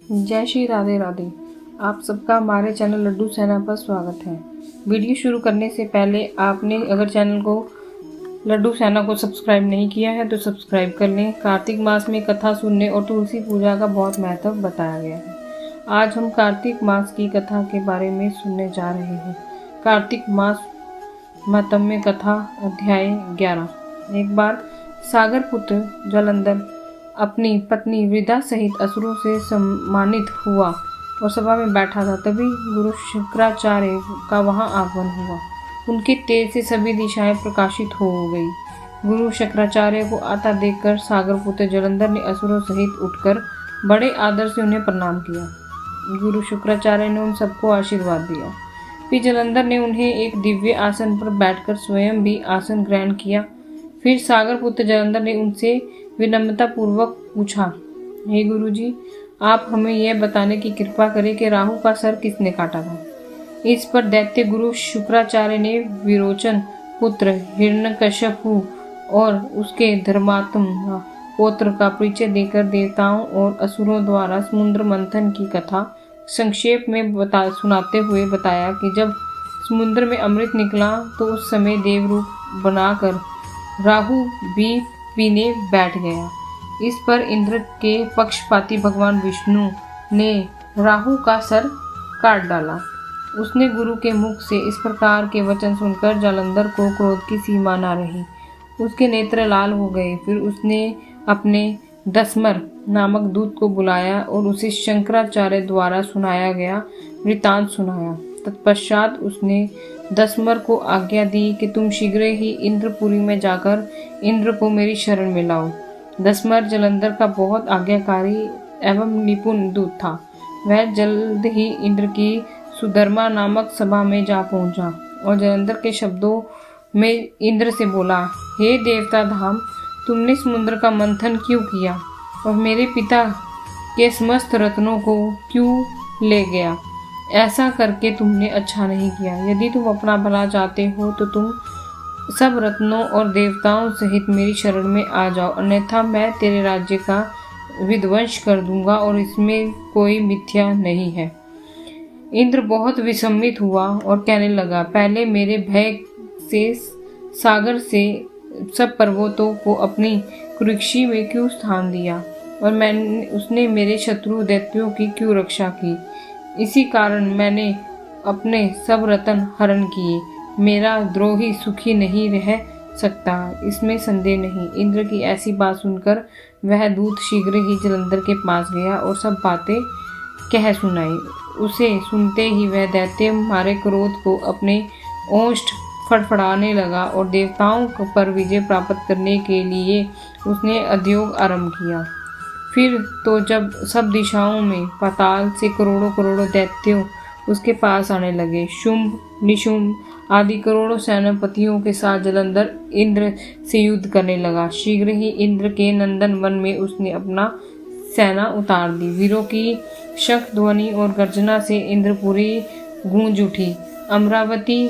जय श्री राधे राधे। आप सबका हमारे चैनल लड्डू सेना पर स्वागत है। वीडियो शुरू करने से पहले आपने अगर चैनल को लड्डू सेना को सब्सक्राइब नहीं किया है तो सब्सक्राइब कर लें। कार्तिक मास में कथा सुनने और तुलसी पूजा का बहुत महत्व बताया गया है। आज हम कार्तिक मास की कथा के बारे में सुनने जा रहे हैं। कार्तिक मास महात्म्य कथा अध्याय 11। एक बार सागर पुत्र जालंधर अपनी पत्नी वृदा सहित असुरों से सम्मानित हुआ और सभा में बैठा था। तभी गुरु शुक्राचार्य का वहां आगमन हुआ। उनके तेज से सभी दिशाएं प्रकाशित हो गई। गुरु शुक्राचार्य को आता देखकर सागर पुत्र जालंधर ने असुरों सहित उठकर बड़े आदर से उन्हें प्रणाम किया। गुरु शुक्राचार्य ने उन सबको आशीर्वाद दिया। फिर जालंधर ने उन्हें एक दिव्य आसन पर बैठकर स्वयं भी आसन ग्रहण किया। फिर सागर पुत्र जालंधर ने उनसे विनम्रता पूर्वक पूछा, हे गुरुजी, आप हमें यह बताने की कृपा करें कि राहु का सर किसने काटा था। इस पर दैत्य गुरु शुक्राचार्य ने विरोचन पुत्र हिरण्यकश्यपु और उसके धर्मात्मा पौत्र का परिचय देकर देवताओं और असुरों द्वारा समुद्र मंथन की कथा संक्षेप में सुनाते हुए बताया कि जब समुद्र में अमृत निकला तो उस समय देवरूप बनाकर राहु भी पीने बैठ गया। इस पर इंद्र के पक्षपाती भगवान विष्णु ने राहु का सर काट डाला। उसने गुरु के मुख से इस प्रकार के वचन सुनकर जालंधर को क्रोध की सीमा न रही। उसके नेत्र लाल हो गए। फिर उसने अपने दसमर नामक दूत को बुलाया और उसे शंकराचार्य द्वारा सुनाया गया वृतांत सुनाया। तत्पश्चात उसने दसमर को आज्ञा दी कि तुम शीघ्र ही इंद्रपुरी में जाकर इंद्र को मेरी शरण में लाओ। दसमर जालंधर का बहुत आज्ञाकारी एवं निपुण दूत था। वह जल्द ही इंद्र की सुधर्मा नामक सभा में जा पहुंचा और जालंधर के शब्दों में इंद्र से बोला, हे देवता धाम, तुमने समुद्र का मंथन क्यों किया और मेरे पिता के समस्त रत्नों को क्यों ले गया। ऐसा करके तुमने अच्छा नहीं किया। यदि तुम अपना भला चाहते हो तो तुम सब रत्नों और देवताओं सहित मेरी शरण में आ जाओ, अन्यथा मैं तेरे राज्य का विध्वंस कर दूंगा और इसमें कोई मिथ्या नहीं है। इंद्र बहुत विस्मित हुआ और कहने लगा, पहले मेरे भय से सागर से सब पर्वतों को अपनी कुर्सी में क्यों स्थान दिया और उसने मेरे शत्रु दैत्यों की क्यों रक्षा की। इसी कारण मैंने अपने सब रत्न हरण किए। मेरा द्रोही सुखी नहीं रह सकता, इसमें संदेह नहीं। इंद्र की ऐसी बात सुनकर वह दूत शीघ्र ही जालंधर के पास गया और सब बातें कह सुनाई। उसे सुनते ही वह दैत्य मारे क्रोध को अपने ओष्ठ फड़फड़ाने लगा और देवताओं पर विजय प्राप्त करने के लिए उसने उद्योग आरंभ किया। फिर तो जब सब दिशाओं में पाताल से करोड़ों करोड़ों दैत्यों उसके पास आने लगे। शुंभ निशुंभ आदि करोड़ों सेनापतियों के साथ जालंधर इंद्र से युद्ध करने लगा। शीघ्र ही इंद्र के नंदन वन में उसने अपना सेना उतार दी। वीरों की शंख ध्वनि और गर्जना से इंद्रपुरी गूंज उठी। अमरावती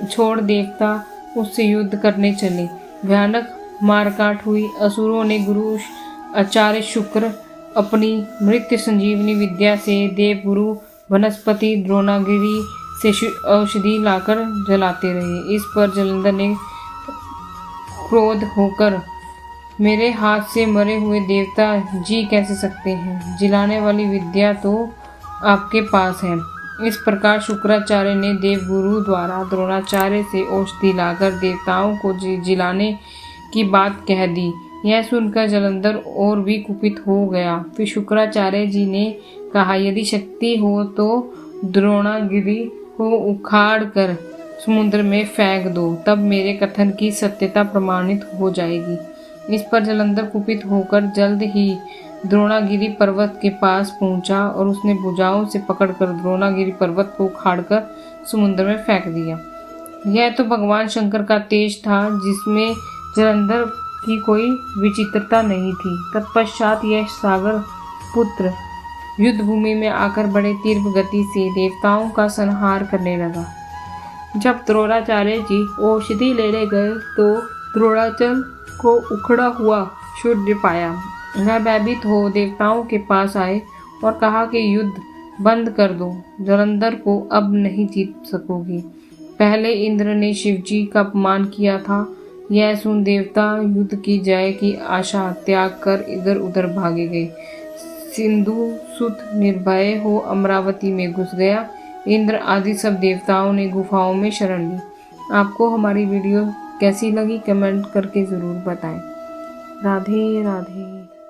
छोड़ देवता उससे युद्ध करने चले। भयानक मारकाट हुई। असुरों ने गुरु आचार्य शुक्र अपनी मृत्यु संजीवनी विद्या से देवगुरु वनस्पति द्रोणागिरी से औषधि लाकर जलाते रहे। इस पर जालंधर ने क्रोध होकर, मेरे हाथ से मरे हुए देवता जी कैसे सकते हैं, जिलाने वाली विद्या तो आपके पास है। इस प्रकार शुक्राचार्य ने देवगुरु द्वारा द्रोणाचार्य से औषधि लाकर देवताओं को जिलाने की बात कह दी। यह सुनकर जालंधर और भी कुपित हो गया। फिर शुक्राचार्य जी ने कहा, यदि शक्ति हो तो द्रोणागिरी को उखाड़ कर समुद्र में फेंक दो, तब मेरे कथन की सत्यता प्रमाणित हो जाएगी। इस पर जालंधर कुपित होकर जल्द ही द्रोणागिरी पर्वत के पास पहुंचा और उसने भुजाओं से पकड़कर द्रोणागिरी पर्वत को उखाड़कर समुद्र में फेंक दिया। यह तो भगवान शंकर का तेज था, जिसमें जालंधर की कोई विचित्रता नहीं थी। तत्पश्चात यह सागर पुत्र युद्ध भूमि में आकर बड़े तीव्र गति से देवताओं का संहार करने लगा। जब द्रोणाचार्य जी औषधि लेने गए तो द्रोणाचल को उखड़ा हुआ शून्य पाया। वह भयभीत हो देवताओं के पास आए और कहा कि युद्ध बंद कर दो, जलंधर को अब नहीं जीत सकोगी। पहले इंद्र ने शिवजी का अपमान किया था, यह सुन देवता युद्ध की जय की आशा त्याग कर इधर उधर भागे गए। सिंधु सुत निर्भय हो अमरावती में घुस गया। इंद्र आदि सब देवताओं ने गुफाओं में शरण ली। आपको हमारी वीडियो कैसी लगी कमेंट करके ज़रूर बताएं। राधे राधे।